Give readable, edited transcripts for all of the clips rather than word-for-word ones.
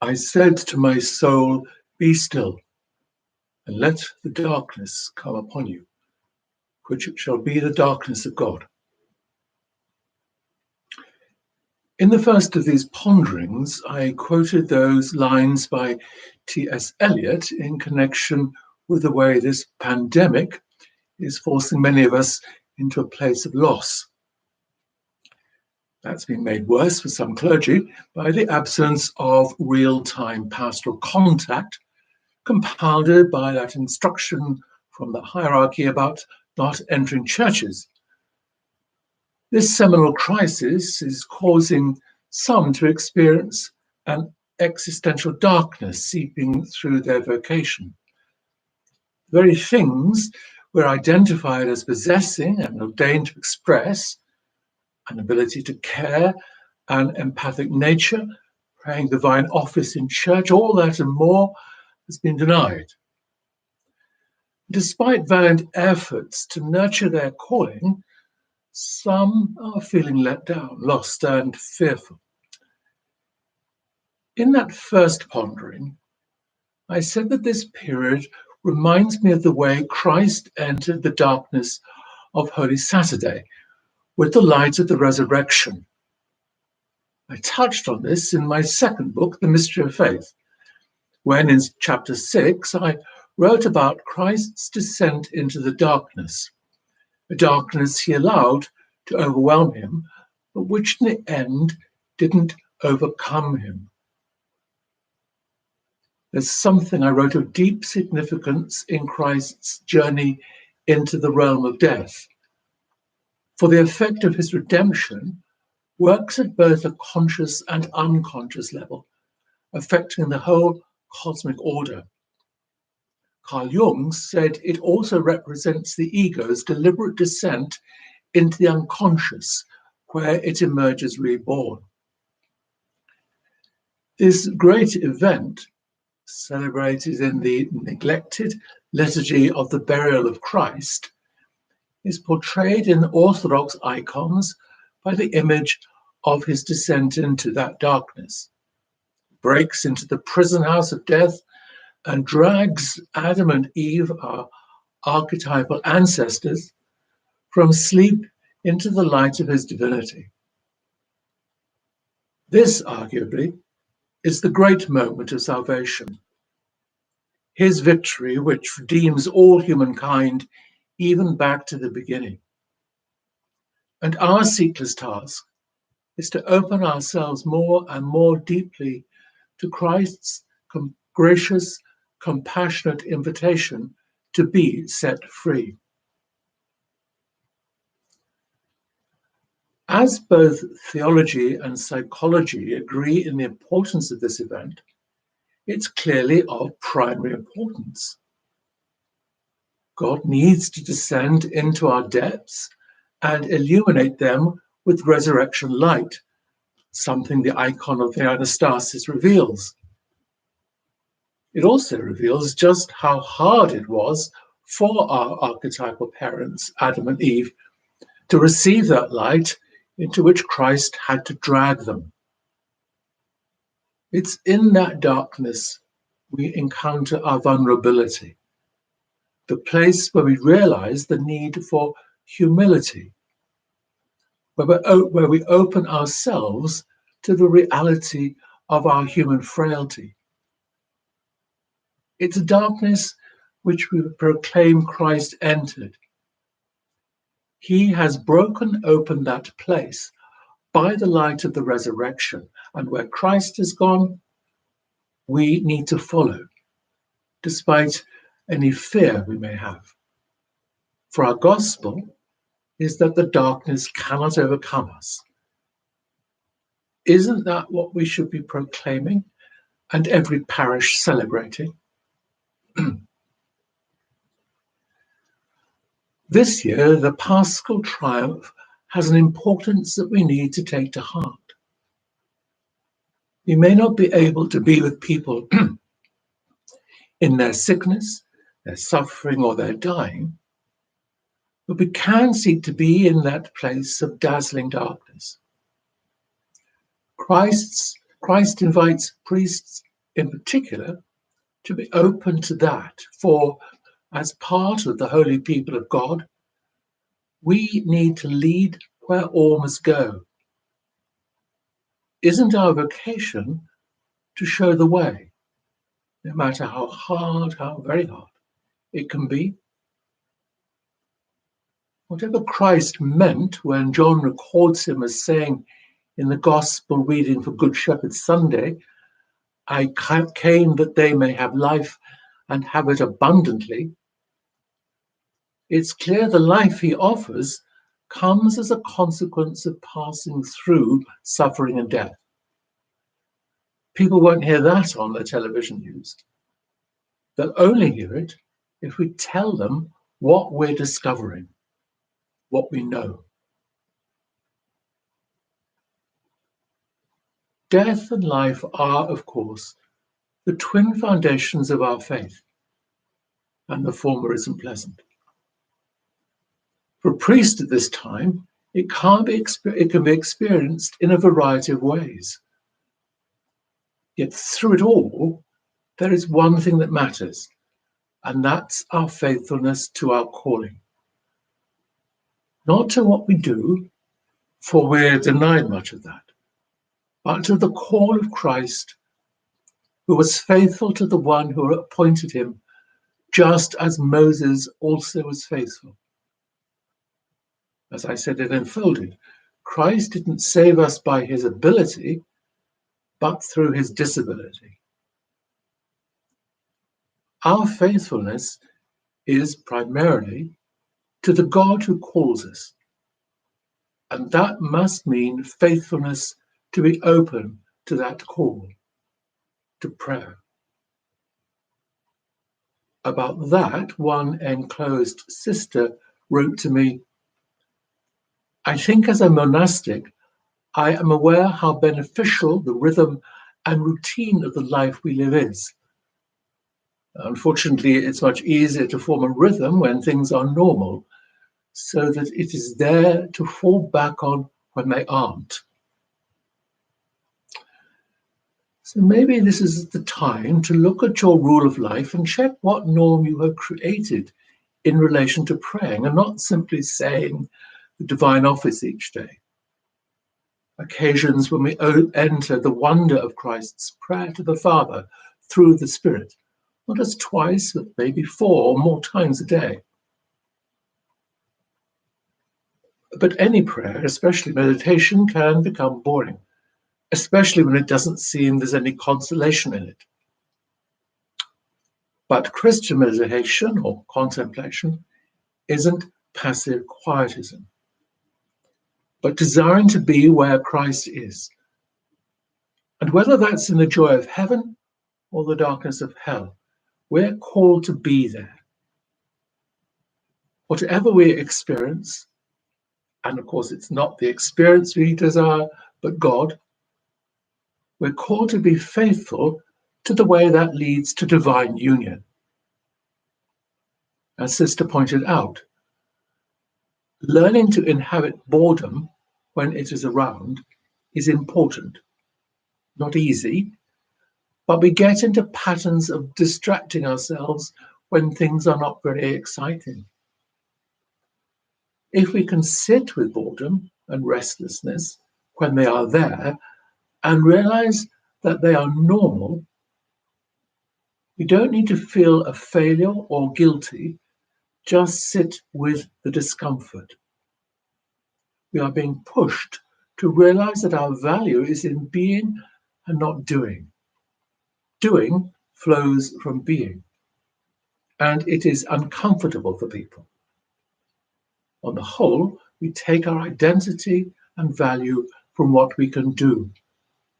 I said to my soul, be still, and let the darkness come upon you, which shall be the darkness of God. In the first of these ponderings, I quoted those lines by T.S. Eliot in connection with the way this pandemic is forcing many of us into a place of loss. That's been made worse for some clergy by the absence of real-time pastoral contact, compounded by that instruction from the hierarchy about not entering churches. This seminal crisis is causing some to experience an existential darkness seeping through their vocation. The very things we're identified as possessing and ordained to express, an ability to care, an empathic nature, praying divine office in church, all that and more has been denied. Despite valiant efforts to nurture their calling, some are feeling let down, lost and fearful. In that first pondering, I said that this period reminds me of the way Christ entered the darkness of Holy Saturday with the light of the resurrection. I touched on this in my second book, The Mystery of Faith, when in chapter 6 I wrote about Christ's descent into the darkness, a darkness he allowed to overwhelm him, but which in the end didn't overcome him. There's something I wrote of deep significance in Christ's journey into the realm of death. For the effect of his redemption works at both a conscious and unconscious level, affecting the whole cosmic order. Carl Jung said it also represents the ego's deliberate descent into the unconscious, where it emerges reborn. This great event, celebrated in the neglected liturgy of the burial of Christ, is portrayed in Orthodox icons by the image of his descent into that darkness, breaks into the prison house of death and drags Adam and Eve, our archetypal ancestors, from sleep into the light of his divinity. This, arguably, is the great moment of salvation. His victory, which redeems all humankind, even back to the beginning. And our seekless task is to open ourselves more and more deeply to Christ's gracious, compassionate invitation to be set free. As both theology and psychology agree in the importance of this event, it's clearly of primary importance. God needs to descend into our depths and illuminate them with resurrection light, something the icon of the Anastasis reveals. It also reveals just how hard it was for our archetypal parents, Adam and Eve, to receive that light into which Christ had to drag them. It's in that darkness we encounter our vulnerability, the place where we realize the need for humility, where we open ourselves to the reality of our human frailty. It's a darkness which we proclaim Christ entered. He has broken open that place by the light of the resurrection, and where Christ has gone, we need to follow, despite any fear we may have. For our gospel is that the darkness cannot overcome us. Isn't that what we should be proclaiming and every parish celebrating? This year, the Paschal Triumph has an importance that we need to take to heart. We may not be able to be with people in their sickness, their suffering, or their dying, but we can seek to be in that place of dazzling darkness. Christ invites priests in particular, to be open to that. For as part of the holy people of God, we need to lead where all must go. Isn't our vocation to show the way, no matter how hard, how very hard it can be? Whatever Christ meant when John records him as saying in the Gospel reading for Good Shepherd Sunday, I came that they may have life and have it abundantly, it's clear the life he offers comes as a consequence of passing through suffering and death. People won't hear that on the television news. They'll only hear it if we tell them what we're discovering, what we know. Death and life are, of course, the twin foundations of our faith, and the former isn't pleasant. For a priest at this time, it can be experienced in a variety of ways. Yet through it all, there is one thing that matters, and that's our faithfulness to our calling. Not to what we do, for we're denied much of that, but to the call of Christ, who was faithful to the one who appointed him, just as Moses also was faithful. As I said it Unfolded, Christ didn't save us by his ability, but through his disability. Our faithfulness is primarily to the God who calls us, and that must mean faithfulness to be open to that call, to prayer. About that, one enclosed sister wrote to me, I think as a monastic, I am aware how beneficial the rhythm and routine of the life we live is. Unfortunately, it's much easier to form a rhythm when things are normal, so that it is there to fall back on when they aren't. So maybe this is the time to look at your rule of life and check what norm you have created in relation to praying, and not simply saying the divine office each day. Occasions when we enter the wonder of Christ's prayer to the Father through the Spirit, not just twice, but maybe 4 or more times a day. But any prayer, especially meditation, can become boring, especially when it doesn't seem there's any consolation in it. But Christian meditation or contemplation isn't passive quietism, but desiring to be where Christ is. And whether that's in the joy of heaven or the darkness of hell, we're called to be there. Whatever we experience, and of course it's not the experience we desire, but God, we're called to be faithful to the way that leads to divine union. As Sister pointed out, learning to inhabit boredom when it is around is important. Not easy, but we get into patterns of distracting ourselves when things are not very exciting. If we can sit with boredom and restlessness when they are there and realize that they are normal, we don't need to feel a failure or guilty, just sit with the discomfort. We are being pushed to realize that our value is in being and not doing. Doing flows from being, and it is uncomfortable for people. On the whole, we take our identity and value from what we can do.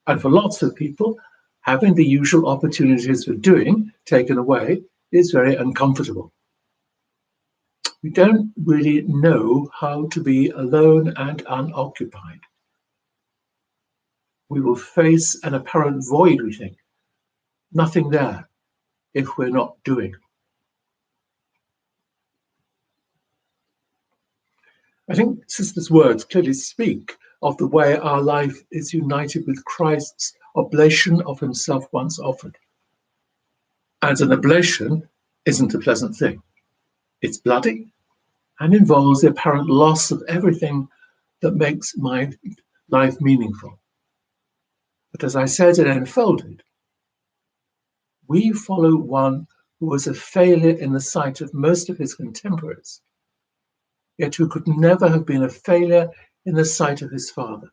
And for lots of people, having the usual opportunities for doing taken away is very uncomfortable. We don't really know how to be alone and unoccupied. We will face an apparent void, we think. Nothing there if we're not doing. I think Sister's words clearly speak of the way our life is united with Christ's oblation of himself once offered. And an ablation isn't a pleasant thing. It's bloody and involves the apparent loss of everything that makes my life meaningful. But as I said and unfolded, we follow one who was a failure in the sight of most of his contemporaries, yet who could never have been a failure in the sight of his Father.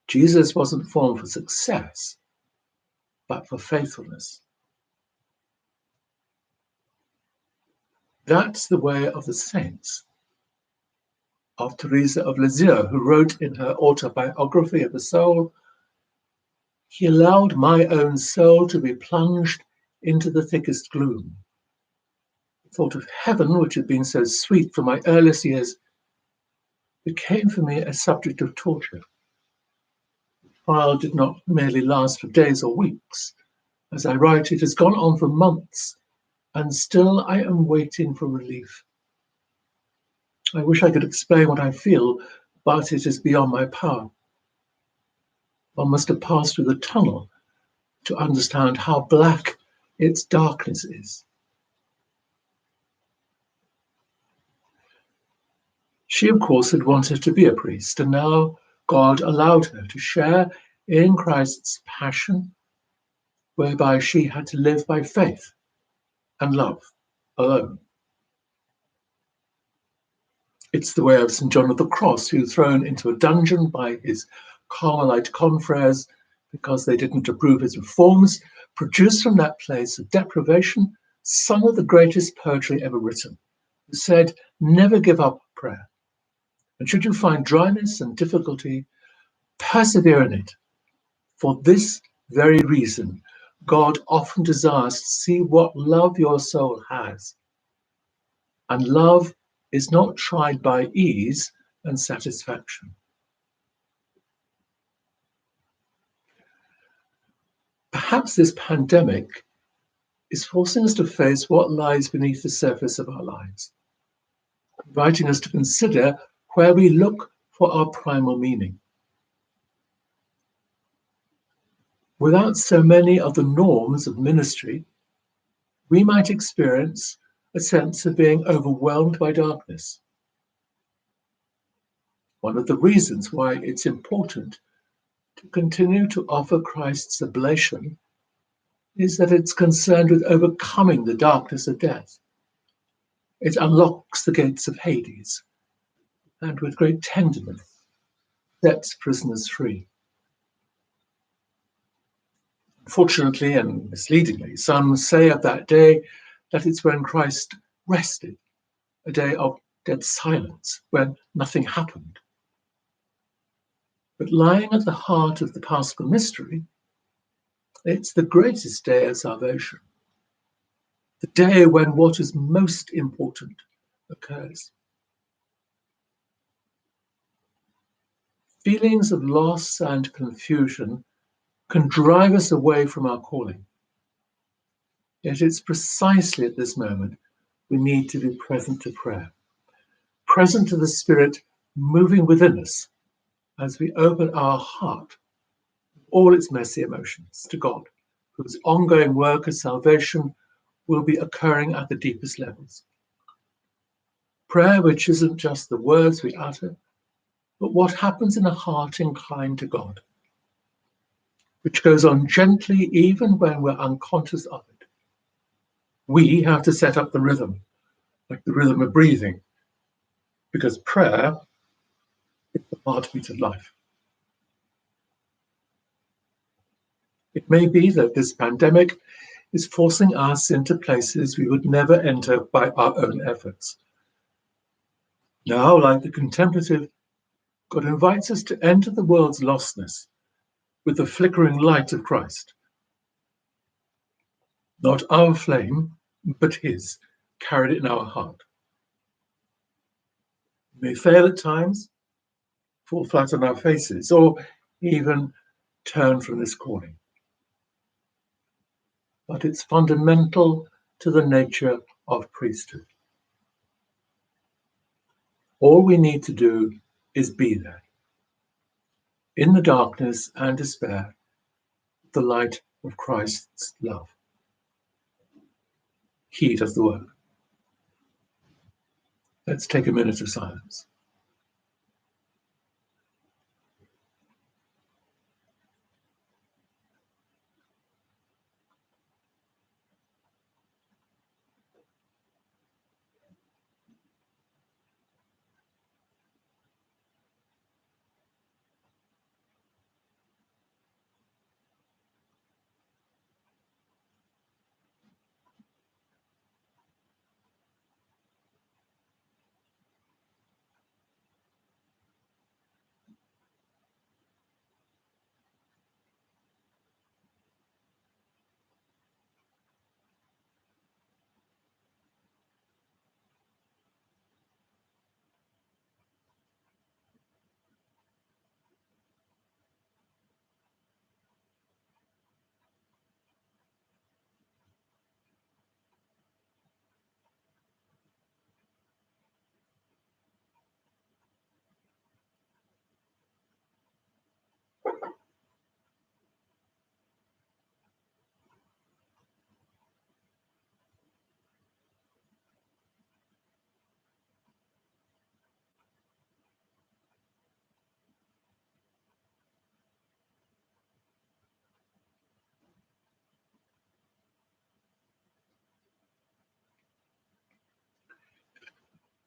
Jesus wasn't formed for success, but for faithfulness. That's the way of the saints, of Teresa of Lisieux, who wrote in her autobiography of the soul, "He allowed my own soul to be plunged into the thickest gloom. The thought of heaven, which had been so sweet from my earliest years, became for me a subject of torture. The trial did not merely last for days or weeks. As I write, it has gone on for months, and still I am waiting for relief. I wish I could explain what I feel, but it is beyond my power. One must have passed through the tunnel to understand how black its darkness is." She, of course, had wanted to be a priest, and now God allowed her to share in Christ's passion, whereby she had to live by faith and love alone. It's the way of St. John of the Cross, who, thrown into a dungeon by his Carmelite confreres because they didn't approve his reforms, produced from that place of deprivation some of the greatest poetry ever written, who said, "Never give up prayer. And should you find dryness and difficulty, persevere in it. For this very reason, God often desires to see what love your soul has. And love is not tried by ease and satisfaction." Perhaps this pandemic is forcing us to face what lies beneath the surface of our lives, inviting us to consider where we look for our primal meaning. Without so many of the norms of ministry, we might experience a sense of being overwhelmed by darkness. One of the reasons why it's important to continue to offer Christ's oblation is that it's concerned with overcoming the darkness of death. It unlocks the gates of Hades and with great tenderness sets prisoners free. Unfortunately and misleadingly, some say of that day that it's when Christ rested, a day of dead silence, when nothing happened. But lying at the heart of the Paschal mystery, it's the greatest day of salvation, the day when what is most important occurs. Feelings of loss and confusion can drive us away from our calling. Yet it's precisely at this moment we need to be present to prayer, present to the Spirit moving within us as we open our heart, all its messy emotions, to God, whose ongoing work of salvation will be occurring at the deepest levels. Prayer which isn't just the words we utter, but what happens in a heart inclined to God, which goes on gently even when we're unconscious of it. We have to set up the rhythm, like the rhythm of breathing, because prayer is the heartbeat of life. It may be that this pandemic is forcing us into places we would never enter by our own efforts. Now, like the contemplative, God invites us to enter the world's lostness with the flickering light of Christ. Not our flame, but his, carried in our heart. We may fail at times, fall flat on our faces, or even turn from this calling. But it's fundamental to the nature of priesthood. All we need to do is be there, in the darkness and despair, the light of Christ's love. He does the work. Let's take a minute of silence.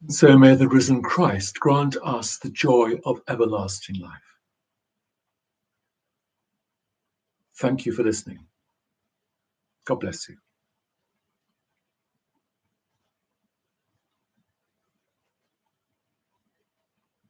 So may the risen Christ grant us the joy of everlasting life. Thank you for listening. God bless you.